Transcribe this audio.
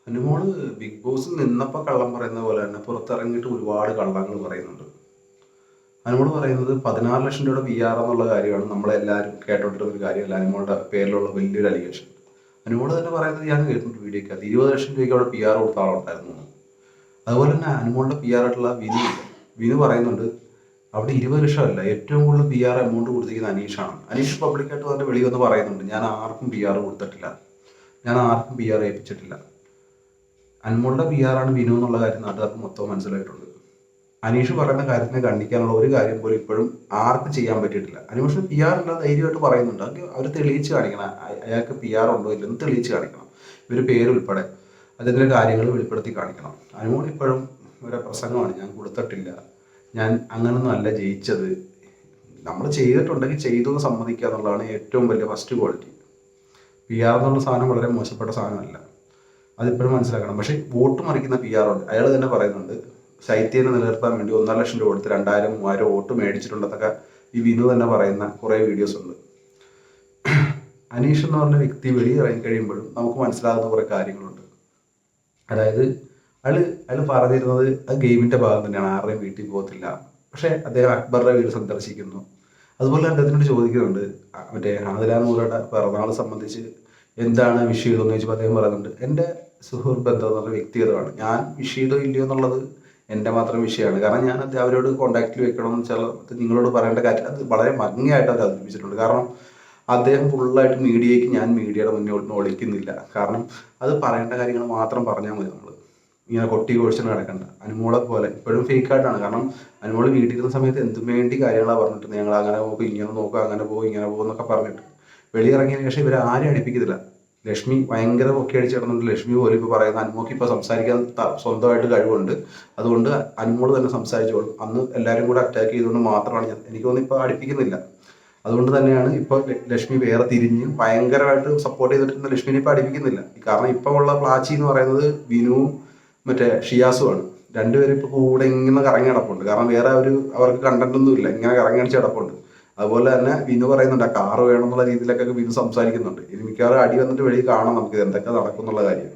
Anumol big ബോസിൽ നിന്നപ്പോൾ കള്ളം പറയുന്ന പോലെ തന്നെ പുറത്തിറങ്ങിയിട്ട് ഒരുപാട് കള്ളങ്ങൾ പറയുന്നുണ്ട്. അനുമോള് പറയുന്നത് 16 ലക്ഷം രൂപയുടെ PR എന്നുള്ള കാര്യമാണ് നമ്മളെല്ലാവരും കേട്ടോണ്ടിരുന്ന ഒരു കാര്യമല്ല. അനുമോളുടെ പേരിലുള്ള വലിയൊരു അലിഗേഷൻ. അനുമോള് തന്നെ പറയുന്നത് ഞാൻ കേട്ടിട്ടുണ്ട് വീഡിയോക്കകത്ത് 20 ലക്ഷം രൂപയ്ക്ക് അവിടെ PR കൊടുത്ത ആളുണ്ടായിരുന്നു. അതുപോലെ തന്നെ അനുമോളുടെ PR ആയിട്ടുള്ള വിനു പറയുന്നുണ്ട് അവിടെ 20 ലക്ഷമല്ല, ഏറ്റവും കൂടുതൽ PR എമൗണ്ട് കൊടുത്തിരിക്കുന്ന അനീഷാണ്. അനീഷ് പബ്ലിക്കായിട്ട് തന്നെ വെളി വന്ന് പറയുന്നുണ്ട്, ഞാൻ ആർക്കും PR കൊടുത്തിട്ടില്ല, ഞാൻ ആർക്കും PR ഏൽപ്പിച്ചിട്ടില്ല. അനുമോളുടെ PR ആണ് വിനു എന്നുള്ള കാര്യം നാട്ടുകാർക്ക് മൊത്തം മനസ്സിലായിട്ടുണ്ട്. അനീഷ് പറയുന്ന കാര്യത്തിനെ ഖണ്ഡിക്കാനുള്ള ഒരു കാര്യം പോലും ഇപ്പോഴും ആർക്കും ചെയ്യാൻ പറ്റിയിട്ടില്ല. അനീഷിന് PR ഇല്ല ധൈര്യമായിട്ട് പറയുന്നുണ്ട്. അത് അവർ തെളിയിച്ച് കാണിക്കണം, അയാൾക്ക് PR ഉണ്ടോ ഇല്ലെന്ന് തെളിയിച്ച് കാണിക്കണം. ഇവർ പേരുൾപ്പെടെ അതിൻ്റെ കാര്യങ്ങൾ വെളിപ്പെടുത്തി കാണിക്കണം. അനുമോൾ ഇപ്പോഴും ഒരു പ്രസംഗമാണ്, ഞാൻ കൊടുത്തിട്ടില്ല, ഞാൻ അങ്ങനൊന്നും അല്ല ജയിച്ചത്. നമ്മൾ ചെയ്തിട്ടുണ്ടെങ്കിൽ ചെയ്തു എന്ന് സമ്മതിക്കുക എന്നുള്ളതാണ് ഏറ്റവും വലിയ ഫസ്റ്റ് ക്വാളിറ്റി. PR എന്നുള്ള സാധനം വളരെ മോശപ്പെട്ട സാധനമല്ല, അതിപ്പോഴും മനസ്സിലാക്കണം. പക്ഷേ വോട്ട് മറിക്കുന്ന PR ഉണ്ട്. അയാൾ തന്നെ പറയുന്നുണ്ട് ശൈത്യനെ നിലനിർത്താൻ വേണ്ടി 1.5 ലക്ഷം രൂപ കൊടുത്ത് 2000 3000 വോട്ട് മേടിച്ചിട്ടുണ്ടെന്നൊക്കെ ഈ വിനു തന്നെ പറയുന്ന കുറേ വീഡിയോസ് ഉണ്ട്. അനീഷ് എന്ന് പറഞ്ഞ വ്യക്തി വെളിയിറങ്ങി കഴിയുമ്പോഴും നമുക്ക് മനസ്സിലാകുന്ന കുറേ കാര്യങ്ങളുണ്ട്. അതായത് അയാൾ പറഞ്ഞിരുന്നത് അത് ഗെയിമിൻ്റെ ഭാഗം തന്നെയാണ്, ആരുടെയും വീട്ടിൽ പോകത്തില്ല. പക്ഷേ അദ്ദേഹം അക്ബറുടെ വീട് സന്ദർശിക്കുന്നു. അതുപോലെ അദ്ദേഹത്തിനോട് ചോദിക്കുന്നുണ്ട് മറ്റേ ആദിലാനൂറുടെ പിറന്നാൾ സംബന്ധിച്ച് എന്താണ് വിഷ് ചെയ്തതെന്ന് ചോദിച്ചപ്പോൾ അദ്ദേഹം പറയുന്നുണ്ട് എൻ്റെ സുഹൃത്ത് ബന്ധം എന്ന് പറഞ്ഞ വ്യക്തിഗതമാണ്, ഞാൻ വിഷ് ചെയ്തോ ഇല്ലയോ എന്നുള്ളത് എൻ്റെ മാത്രം വിഷയമാണ്. കാരണം ഞാൻ അവരോട് കോൺടാക്റ്റിൽ വെക്കണമെന്ന് വെച്ചാൽ നിങ്ങളോട് പറയേണ്ട കാര്യം അത് വളരെ ഭംഗിയായിട്ട് അവർ അവതരിപ്പിച്ചിട്ടുണ്ട്. കാരണം അദ്ദേഹം ഫുള്ളായിട്ട് മീഡിയയ്ക്ക് ഞാൻ മീഡിയയുടെ മുന്നോട്ട് ഒളിക്കുന്നില്ല. കാരണം അത് പറയേണ്ട കാര്യങ്ങൾ മാത്രം പറഞ്ഞാൽ മതി. നമ്മൾ ഇങ്ങനെ കൊട്ടി കോഴിച്ചിട്ട് നടക്കണ്ട. അനുമോളെ പോലെ ഇപ്പോഴും ഫേക്കായിട്ടാണ്. കാരണം അനുമോള് വീട്ടിലിരുന്ന സമയത്ത് എന്തും വേണ്ടി കാര്യങ്ങളാണ് പറഞ്ഞിട്ട് ഞങ്ങൾ അങ്ങനെ നോക്കും, ഇങ്ങനെ നോക്കുക, അങ്ങനെ പോകും, ഇങ്ങനെ പോകും എന്നൊക്കെ പറഞ്ഞിട്ട് വെളിയിറങ്ങിയതിന് ശേഷം ഇവരെ ആരും അടുപ്പിക്കത്തില്ല. ലക്ഷ്മി ഭയങ്കര പൊക്കി അടിച്ച് കിടന്നുണ്ട്. ലക്ഷ്മി പോലും ഇപ്പോൾ പറയുന്ന അനുമോക്ക് ഇപ്പോൾ സംസാരിക്കാൻ സ്വന്തമായിട്ട് കഴിവുണ്ട്, അതുകൊണ്ട് അനുമോള് തന്നെ സംസാരിച്ചോളും. അന്ന് എല്ലാവരും കൂടെ അറ്റാക്ക് ചെയ്തുകൊണ്ട് മാത്രമാണ് എനിക്ക് തോന്നുന്നു ഇപ്പോൾ അടുപ്പിക്കുന്നില്ല. അതുകൊണ്ട് തന്നെയാണ് ഇപ്പോൾ ലക്ഷ്മി വേറെ തിരിഞ്ഞ് ഭയങ്കരമായിട്ട് സപ്പോർട്ട് ചെയ്തിട്ടുള്ള ലക്ഷ്മിനെ ഇപ്പോൾ അടുപ്പിക്കുന്നില്ല. കാരണം ഇപ്പോൾ ഉള്ള പ്ലാച്ചി എന്ന് പറയുന്നത് വിനുവും മറ്റേ ഷിയാസുമാണ്. രണ്ടുപേരും ഇപ്പോൾ കൂടെ ഇങ്ങനെ കറങ്ങി കിടപ്പുണ്ട്. കാരണം വേറെ അവർക്ക് കണ്ടന്റൊന്നും ഇല്ല, ഇങ്ങനെ കറങ്ങി അടിച്ച് കിടപ്പുണ്ട്. അതുപോലെ തന്നെ വിനു പറയുന്നുണ്ട് ആ കാറ് വേണം എന്നുള്ള രീതിയിലൊക്കെ വിനു സംസാരിക്കുന്നുണ്ട്. ഇനി മിക്കവാറും അടി വന്നിട്ട് വെളിയിൽ കാണാം നമുക്ക് എന്തൊക്കെ നടക്കും എന്നുള്ള കാര്യം.